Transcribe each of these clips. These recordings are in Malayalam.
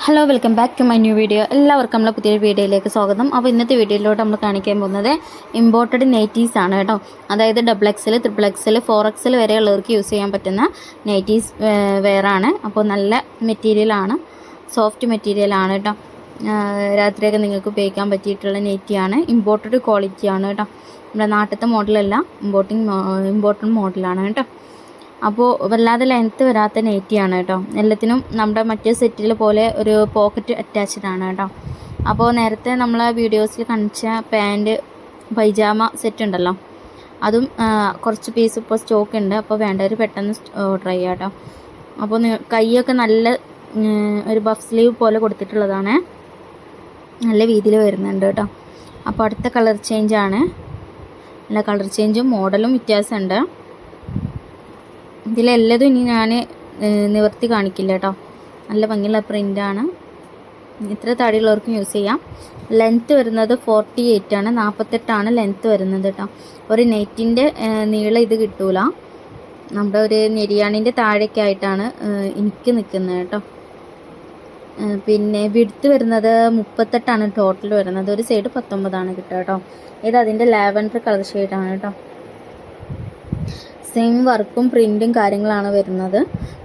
Hello welcome back to my new video. എല്ലാവർക്കും നമ്മളെ പുതിയൊരു വീഡിയോയിലേക്ക് സ്വാഗതം. അപ്പോൾ ഇന്നത്തെ വീഡിയോയിലോട്ട് നമ്മൾ കാണിക്കാൻ പോകുന്നത് ഇമ്പോർട്ടഡ് നൈറ്റീസ് ആണ് കേട്ടോ. അതായത് XXL, XXL, 4XL വരെയുള്ളവർക്ക് യൂസ് ചെയ്യാൻ പറ്റുന്ന നൈറ്റീസ് വെയറാണ്. അപ്പോൾ നല്ല മെറ്റീരിയലാണ്, സോഫ്റ്റ് മെറ്റീരിയലാണ് കേട്ടോ. രാത്രിയൊക്കെ നിങ്ങൾക്ക് ഉപയോഗിക്കാൻ പറ്റിയിട്ടുള്ള നെറ്റിയാണ്. ഇമ്പോർട്ടഡ് ക്വാളിറ്റിയാണ് കേട്ടോ. നമ്മുടെ നാട്ടിലത്തെ മോഡലല്ല, ഇമ്പോർട്ടഡ് മോഡലാണ് കേട്ടോ. അപ്പോൾ വല്ലാതെ ലെങ്ത്ത് വരാത്ത നൈറ്റിയാണ് കേട്ടോ. എല്ലാത്തിനും നമ്മുടെ മറ്റേ സെറ്റിൽ പോലെ ഒരു പോക്കറ്റ് അറ്റാച്ച്ഡ് ആണ് കേട്ടോ. അപ്പോൾ നേരത്തെ നമ്മൾ വീഡിയോസിൽ കാണിച്ച പാൻറ്റ് പൈജാമ സെറ്റ് ഉണ്ടല്ലോ, അതും കുറച്ച് പീസ് ഇപ്പോൾ സ്റ്റോക്ക് ഉണ്ട്. അപ്പോൾ വേണ്ടവർ പെട്ടെന്ന് ഓർഡർ ചെയ്യുക കേട്ടോ. അപ്പോൾ കൈയൊക്കെ നല്ല ഒരു ബഫ് സ്ലീവ് പോലെ കൊടുത്തിട്ടുള്ളതാണ്, നല്ല വീതിയിൽ വരുന്നുണ്ട് കേട്ടോ. അപ്പോൾ അടുത്ത കളർ ചേഞ്ചാണ്. നല്ല കളർ ചേഞ്ചും മോഡലും വ്യത്യാസമുണ്ട്. ഇതിലെല്ലതും ഇനി ഞാൻ നിവർത്തി കാണിക്കില്ല കേട്ടോ. നല്ല ഭംഗിയുള്ള പ്രിൻ്റാണ്. ഇത്ര തടിയുള്ളവർക്കും യൂസ് ചെയ്യാം. ലെങ്ത്ത് വരുന്നത് 48 ആണ്, 48 ലെങ്ത്ത് വരുന്നത് കേട്ടോ. ഒരു നെറ്റിൻ്റെ നീളം ഇത് കിട്ടൂല. നമ്മുടെ ഒരു നെരിയാണിൻ്റെ താഴേക്ക് ആയിട്ടാണ് എനിക്ക് നിൽക്കുന്നത് കേട്ടോ. പിന്നെ വിഡ്ത്ത് വരുന്നത് 38 ടോട്ടൽ വരുന്നത്. ഒരു സൈഡ് 19 കിട്ടുക കേട്ടോ. ഇത് അതിൻ്റെ ലാവൻഡർ കളർ ഷെയ്ഡാണ് കേട്ടോ. സെയിം വർക്കും പ്രിൻറ്റും കാര്യങ്ങളാണ് വരുന്നത്.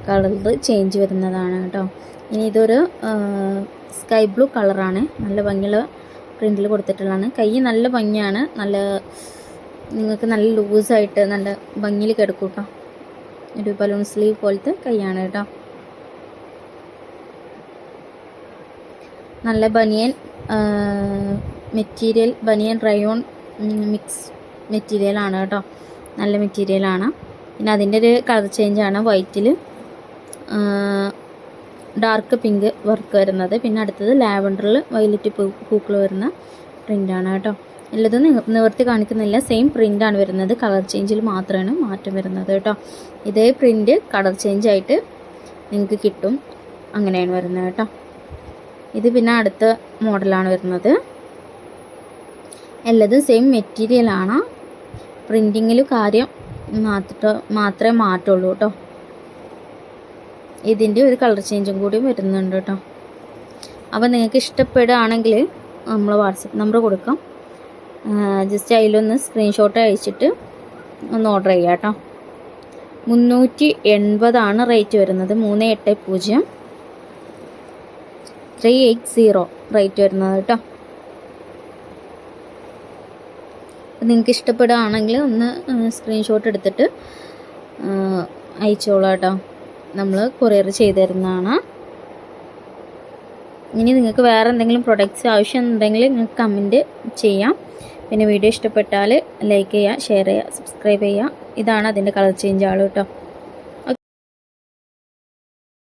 കളർ ചേഞ്ച് വരുന്നതാണ് കേട്ടോ. ഇനി ഇതൊരു സ്കൈ ബ്ലൂ കളറാണ്. നല്ല ഭംഗിയുള്ള പ്രിൻറ്റിൽ കൊടുത്തിട്ടുള്ളതാണ്. കൈ നല്ല ഭംഗിയാണ്. നല്ല നിങ്ങൾക്ക് നല്ല ലൂസായിട്ട് നല്ല ഭംഗിയിൽ കിടക്കും കേട്ടോ. ഒരു ബലൂൺ സ്ലീവ് പോലത്തെ കൈയാണ് കേട്ടോ. നല്ല ബനിയൻ മെറ്റീരിയൽ, ബനിയൻ റയോൺ മിക്സ് മെറ്റീരിയലാണ് കേട്ടോ. നല്ല മെറ്റീരിയലാണ്. പിന്നെ അതിൻ്റെ ഒരു കളർ ചേഞ്ചാണ്. വൈറ്റിൽ ഡാർക്ക് പിങ്ക് വർക്ക് വരുന്നത്. പിന്നെ അടുത്തത് ലാവൻഡറിൽ വയലറ്റ് പൂക്കൾ വരുന്ന പ്രിൻ്റാണ് കേട്ടോ. എല്ലതും നിവർത്തി കാണിക്കുന്നില്ല, സെയിം പ്രിൻ്റാണ് വരുന്നത്. കളർ ചേഞ്ചിൽ മാത്രമാണ് മാറ്റം വരുന്നത് കേട്ടോ. ഇതേ പ്രിൻ്റ് കളർ ചേഞ്ചായിട്ട് നിങ്ങൾക്ക് കിട്ടും, അങ്ങനെയാണ് വരുന്നത് കേട്ടോ. ഇത് പിന്നെ അടുത്ത മോഡലാണ് വരുന്നത്. എല്ലതും സെയിം മെറ്റീരിയലാണ്. പ്രിൻറ്റിങ്ങിൽ കാര്യം മാത്രമേ മാറ്റുള്ളൂ കേട്ടോ. ഇതിൻ്റെ ഒരു കളർ ചേഞ്ചും കൂടി വരുന്നുണ്ട് കേട്ടോ. അപ്പോൾ നിങ്ങൾക്ക് ഇഷ്ടപ്പെടുകയാണെങ്കിൽ നമ്മൾ വാട്സപ്പ് നമ്പർ കൊടുക്കാം. ജസ്റ്റ് അതിലൊന്ന് സ്ക്രീൻഷോട്ട് അയച്ചിട്ട് ഒന്ന് ഓർഡർ ചെയ്യുക കേട്ടോ. 380 റേറ്റ് വരുന്നത്. 380 380 റേറ്റ് വരുന്നത് കേട്ടോ. നിങ്ങൾക്ക് ഇഷ്ടപ്പെടുകയാണെങ്കിൽ ഒന്ന് സ്ക്രീൻഷോട്ട് എടുത്തിട്ട് അയച്ചോളാം കേട്ടോ. നമ്മൾ കൊറിയർ ചെയ്ത് തരുന്നതാണ്. ഇനി നിങ്ങൾക്ക് വേറെ എന്തെങ്കിലും പ്രൊഡക്റ്റ്സ് ആവശ്യമുണ്ടെങ്കിൽ നിങ്ങൾക്ക് കമൻറ്റ് ചെയ്യാം. പിന്നെ വീഡിയോ ഇഷ്ടപ്പെട്ടാൽ ലൈക്ക് ചെയ്യുക, ഷെയർ ചെയ്യുക, സബ്സ്ക്രൈബ് ചെയ്യുക. ഇതാണ് അതിൻ്റെ കളർ ചേഞ്ച് ആൾ കേട്ടോ.